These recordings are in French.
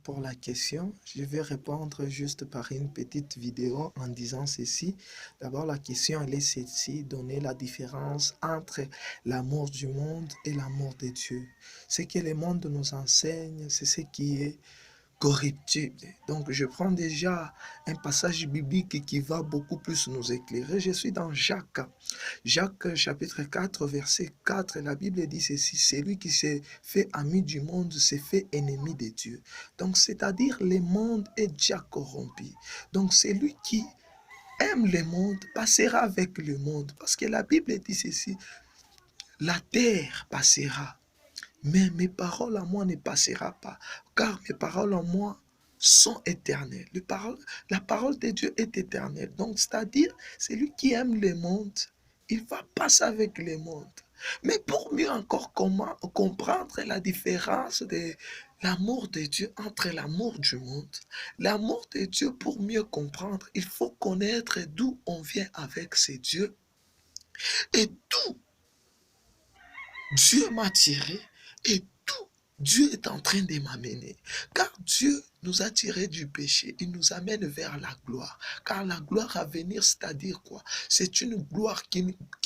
pour la question. Je vais répondre juste par une petite vidéo en disant ceci. D'abord, la question, elle est celle-ci, donner la différence entre l'amour du monde et l'amour de Dieu. Ce que le monde nous enseigne, c'est ce qui est corruptible. Donc, je prends déjà un passage biblique qui va beaucoup plus nous éclairer. Je suis dans Jacques. Jacques chapitre 4, verset 4, la Bible dit ceci, celui qui s'est fait ami du monde s'est fait ennemi de Dieu. Donc, c'est-à-dire le monde est déjà corrompu. Donc, celui qui aime le monde passera avec le monde. Parce que la Bible dit ceci, la terre passera. Mais mes paroles à moi ne passeront pas, car mes paroles en moi sont éternelles. La parole de Dieu est éternelle. Donc, c'est-à-dire, celui qui aime le monde, il va passer avec le monde. Mais pour mieux encore comprendre la différence de l'amour de Dieu entre l'amour du monde, l'amour de Dieu, pour mieux comprendre, il faut connaître d'où on vient avec ces dieux et d'où Dieu m'a tiré et tout Dieu est en train de m'amener. Car Dieu nous a tirés du péché. Il nous amène vers la gloire. Car la gloire à venir, c'est-à-dire quoi? C'est une gloire qui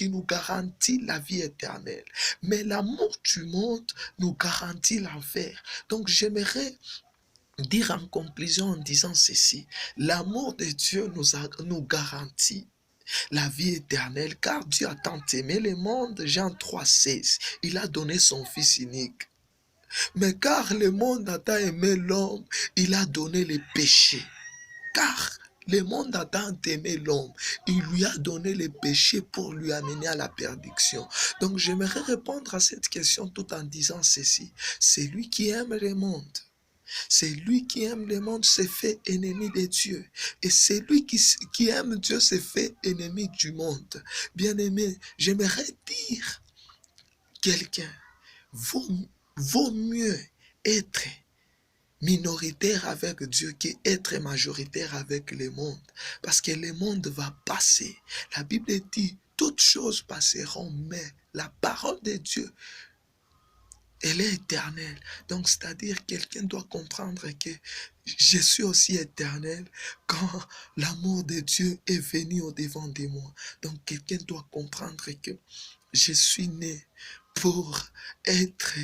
nous garantit la vie éternelle. Mais l'amour du monde nous garantit l'enfer. Donc j'aimerais dire en conclusion en disant ceci. L'amour de Dieu nous garantit la vie éternelle, car Dieu a tant aimé le monde, Jean 3,16, il a donné son Fils unique. Mais car le monde a tant aimé l'homme, il a donné le péché. Car le monde a tant aimé l'homme, il lui a donné le péché pour lui amener à la perdition. Donc j'aimerais répondre à cette question tout en disant ceci, c'est lui qui aime le monde. C'est lui qui aime le monde s'est fait ennemi de Dieu. Et c'est lui qui aime Dieu s'est fait ennemi du monde. Bien-aimé, j'aimerais dire quelqu'un, vaut mieux être minoritaire avec Dieu qu'être majoritaire avec le monde. Parce que le monde va passer. La Bible dit, toutes choses passeront, mais la parole de Dieu, elle est éternelle. Donc, c'est-à-dire, quelqu'un doit comprendre que je suis aussi éternel quand l'amour de Dieu est venu au-devant de moi. Donc, quelqu'un doit comprendre que je suis né pour être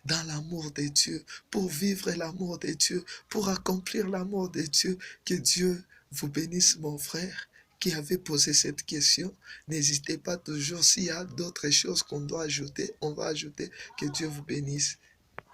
dans l'amour de Dieu, pour vivre l'amour de Dieu, pour accomplir l'amour de Dieu. Que Dieu vous bénisse, mon frère, qui avait posé cette question. N'hésitez pas toujours, s'il y a d'autres choses qu'on doit ajouter, on va ajouter. Que Dieu vous bénisse.